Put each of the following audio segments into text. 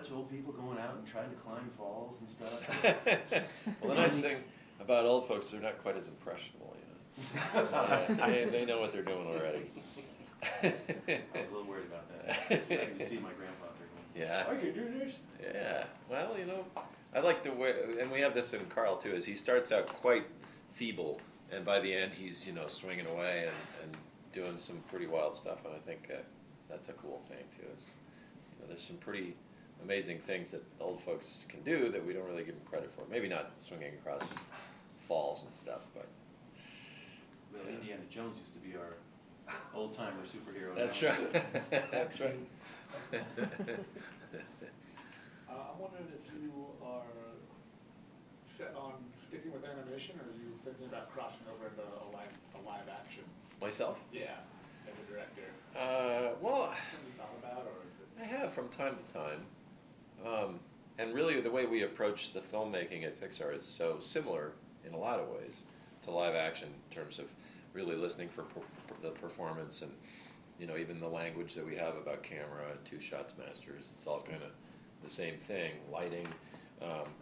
bunch of old people going out and trying to climb falls and stuff. Well, the nice thing about old folks, they're not quite as impressionable, they know what they're doing already. I was a little worried about that. I could see my grandpa drinking. Yeah. Oh, you do this? Yeah. Well, I like the way, and we have this in Carl too, is he starts out quite feeble, and by the end he's, swinging away and doing some pretty wild stuff, and I think that's a cool thing too. Is, there's some pretty amazing things that old folks can do that we don't really give them credit for. Maybe not swinging across falls and stuff, but... Well, Indiana Jones used to be our old-timer superhero. That's right. That's right. I'm wondering if you are set on sticking with animation, or are you thinking about crossing over into a live action? Myself? Yeah, as a director. Well, Something you thought about, or is it... I have from time to time. And really the way we approach the filmmaking at Pixar is so similar in a lot of ways to live action in terms of really listening for the performance and, even the language that we have about camera and two shots masters. It's all kind of the same thing. Lighting.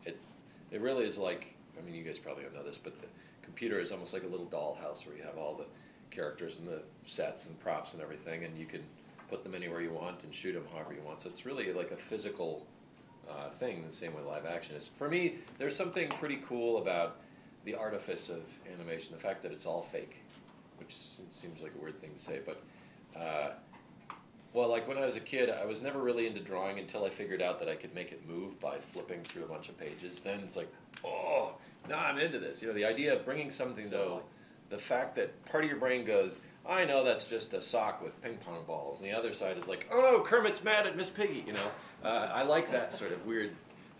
It really is like, you guys probably don't know this, but the computer is almost like a little dollhouse where you have all the characters and the sets and props and everything, and you can put them anywhere you want and shoot them however you want. So it's really like a physical thing, the same way live action is. For me, there's something pretty cool about the artifice of animation, the fact that it's all fake, which seems like a weird thing to say, but like when I was a kid, I was never really into drawing until I figured out that I could make it move by flipping through a bunch of pages. Then it's like, oh, now I'm into this. The idea of bringing something to the fact that part of your brain goes, I know that's just a sock with ping pong balls, and the other side is like, oh no, Kermit's mad at Miss Piggy. I like that sort of weird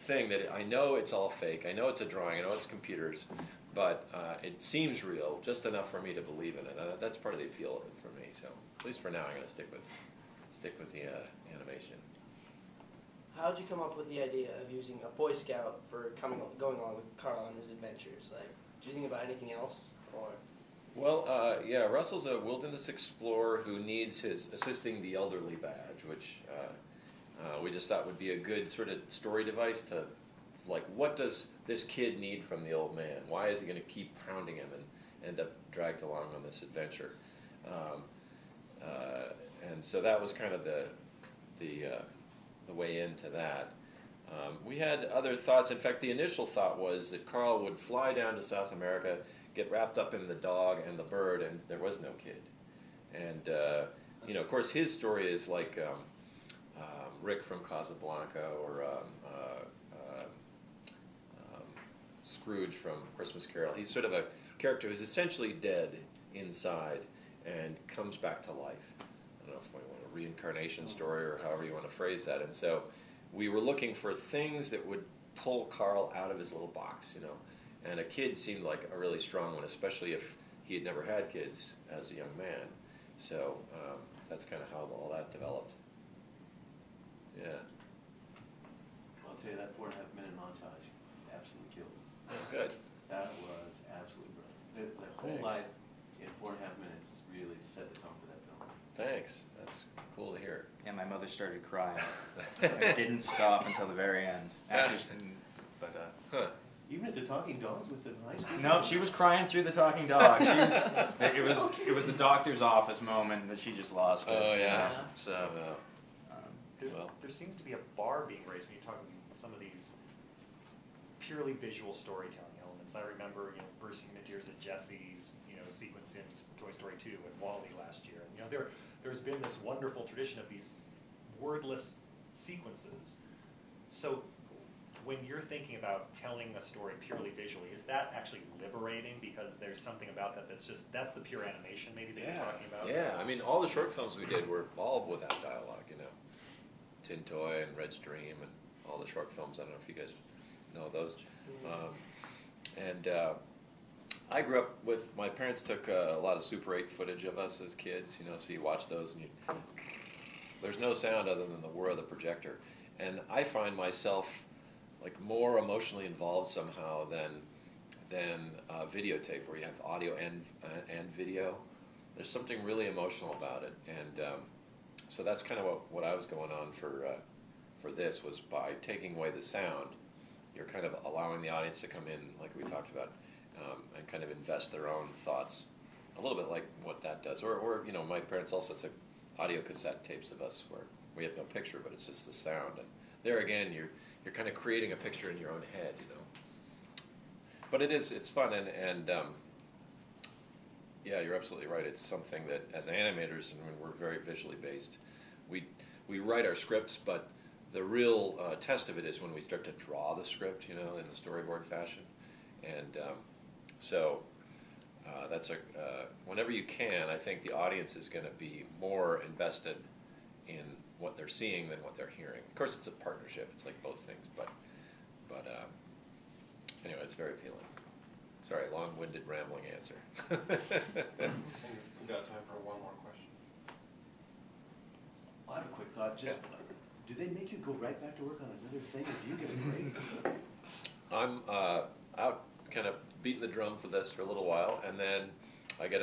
thing that I know it's all fake. I know it's a drawing. I know it's computers, but it seems real, just enough for me to believe in it. That's part of the appeal of it for me. So at least for now, I'm going to stick with the animation. How did you come up with the idea of using a Boy Scout for going along with Carl on his adventures? Like, did you think about anything else, or? Well, Russell's a wilderness explorer who needs his assisting the elderly badge, which we just thought would be a good sort of story device to, like, what does this kid need from the old man? Why is he going to keep pounding him and end up dragged along on this adventure? And so that was kind of the way into that. We had other thoughts. In fact, the initial thought was that Carl would fly down to South America, get wrapped up in the dog and the bird, and there was no kid. And, of course, his story is like Rick from Casablanca or Scrooge from Christmas Carol. He's sort of a character who's essentially dead inside and comes back to life. I don't know if we want a reincarnation story or however you want to phrase that. And so we were looking for things that would pull Carl out of his little box, And a kid seemed like a really strong one, especially if he had never had kids as a young man. So that's kind of how all that developed. Yeah. I'll tell you, that 4.5-minute montage absolutely killed it. Oh, good. That was absolutely brilliant. The whole life in 4.5 minutes really set the tone for that film. Thanks. That's cool to hear. Yeah, my mother started crying. It didn't stop until the very end. Even at the talking dogs with the nice people? No, she was crying through the talking dog. It was the doctor's office moment that she just lost it. Oh, yeah. So, there seems to be a bar being raised when you're talking some of these purely visual storytelling elements. I remember, bursting into tears at Jesse's, sequence in Toy Story 2 and WALL-E last year. And, there's been this wonderful tradition of these wordless sequences. So when you're thinking about telling a story purely visually, is that actually liberating? Because there's something about that that's the pure animation maybe that you're talking about? Yeah, all the short films we did were all without dialogue, Tin Toy and Red's Dream and all the short films. I don't know if you guys know those. I grew up with, my parents took a lot of Super 8 footage of us as kids, so you watch those and there's no sound other than the whir of the projector. And I find myself like more emotionally involved somehow than videotape, where you have audio and video. There's something really emotional about it, and so that's kind of what I was going on for for this was by taking away the sound, you're kind of allowing the audience to come in, like we talked about, and kind of invest their own thoughts, a little bit like what that does. Or you know, my parents also took audio cassette tapes of us where we had no picture, but it's just the sound. And there again, you're kind of creating a picture in your own head, you know. But it's fun, and yeah, you're absolutely right. It's something that, as animators, and when we're very visually based, we write our scripts, but the real test of it is when we start to draw the script, you know, in the storyboard fashion. And so that's whenever you can, I think the audience is going to be more invested in what they're seeing than what they're hearing. Of course, it's a partnership. It's like both things, but anyway, it's very appealing. Sorry, long-winded, rambling answer. We've got time for one more question. I have a quick thought. Just, do they make you go right back to work on another thing, or do you get a break? I'm out kind of beating the drum for this for a little while, and then I get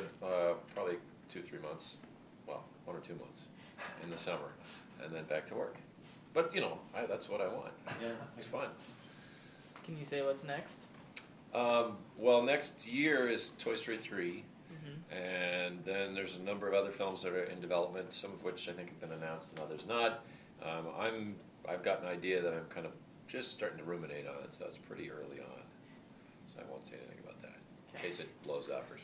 probably 2-3 months, well, 1 or 2 months in the summer, and then back to work. But, you know, that's what I want. Yeah. It's fun. Can you say what's next? Well, next year is Toy Story 3, and then there's a number of other films that are in development, some of which I think have been announced and others not. I've got an idea that I'm kind of just starting to ruminate on, so it's pretty early on. So I won't say anything about that, in case it blows up or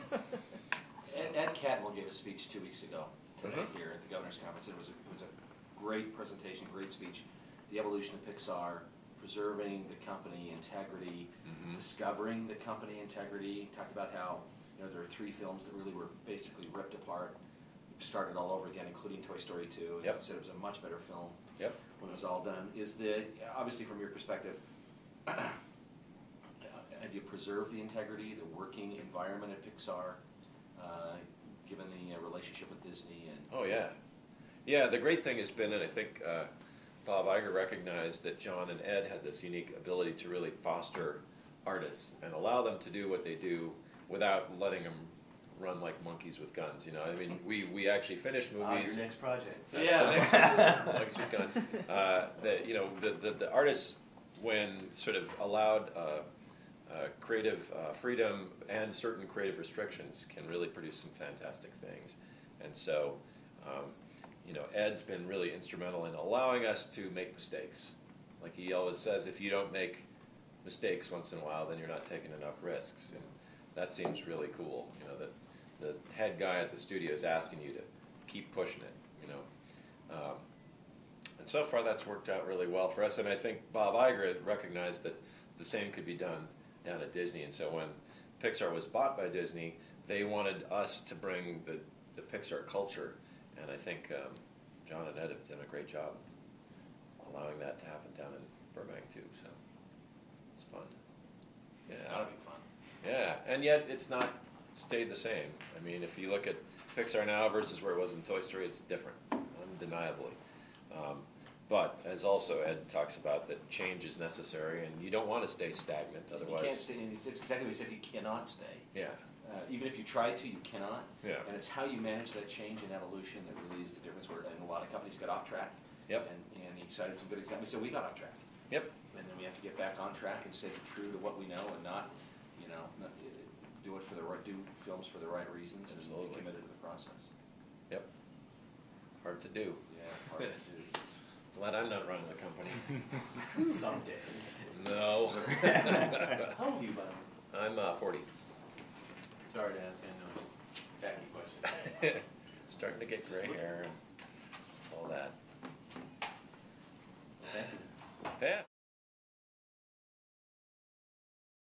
something. Ed Catmull gave a speech 2 weeks ago today here at the Governor's Conference. It was a great presentation, great speech. The evolution of Pixar, preserving the company integrity, discovering the company integrity. Talked about how there are 3 films that really were basically ripped apart, started all over again, including Toy Story 2. Yep. He said it was a much better film when it was all done. Obviously from your perspective, have you preserved the integrity, the working environment at Pixar, given the relationship with Disney? Oh yeah. Yeah, the great thing has been, and I think Bob Iger recognized that John and Ed had this unique ability to really foster artists and allow them to do what they do without letting them run like monkeys with guns. You know, I mean, we actually finished movies. Your next project. That's the next one, monkeys with guns. The artists, when sort of allowed creative freedom and certain creative restrictions, can really produce some fantastic things. And so, Ed's been really instrumental in allowing us to make mistakes. Like he always says, if you don't make mistakes once in a while, then you're not taking enough risks. And that seems really cool, that the head guy at the studio is asking you to keep pushing it, And so far that's worked out really well for us. And I think Bob Iger recognized that the same could be done down at Disney. And so when Pixar was bought by Disney, they wanted us to bring the Pixar culture. And I think John and Ed have done a great job allowing that to happen down in Burbank too. So it's fun. Yeah. It's gotta be fun. Yeah, and yet it's not stayed the same. I mean, if you look at Pixar now versus where it was in Toy Story, it's different, undeniably. But as also Ed talks about, that change is necessary, and you don't want to stay stagnant. Otherwise, you can't stay. It's exactly what he said. You cannot stay. Yeah. Even if you try to, you cannot. Yeah. And it's how you manage that change and evolution that really is the difference. And a lot of companies got off track. Yep. And he cited some good examples. So we got off track. Yep. And then we have to get back on track and stay true to what we know and not do it for the right, do films for the right reasons. Absolutely. And be committed to the process. Yep. Hard to do. Yeah, hard to do. Glad I'm not running the company. Someday. No. How old are you, buddy? I'm 40. Sorry to ask, I know it's a tacky question. Starting to get gray hair and all that.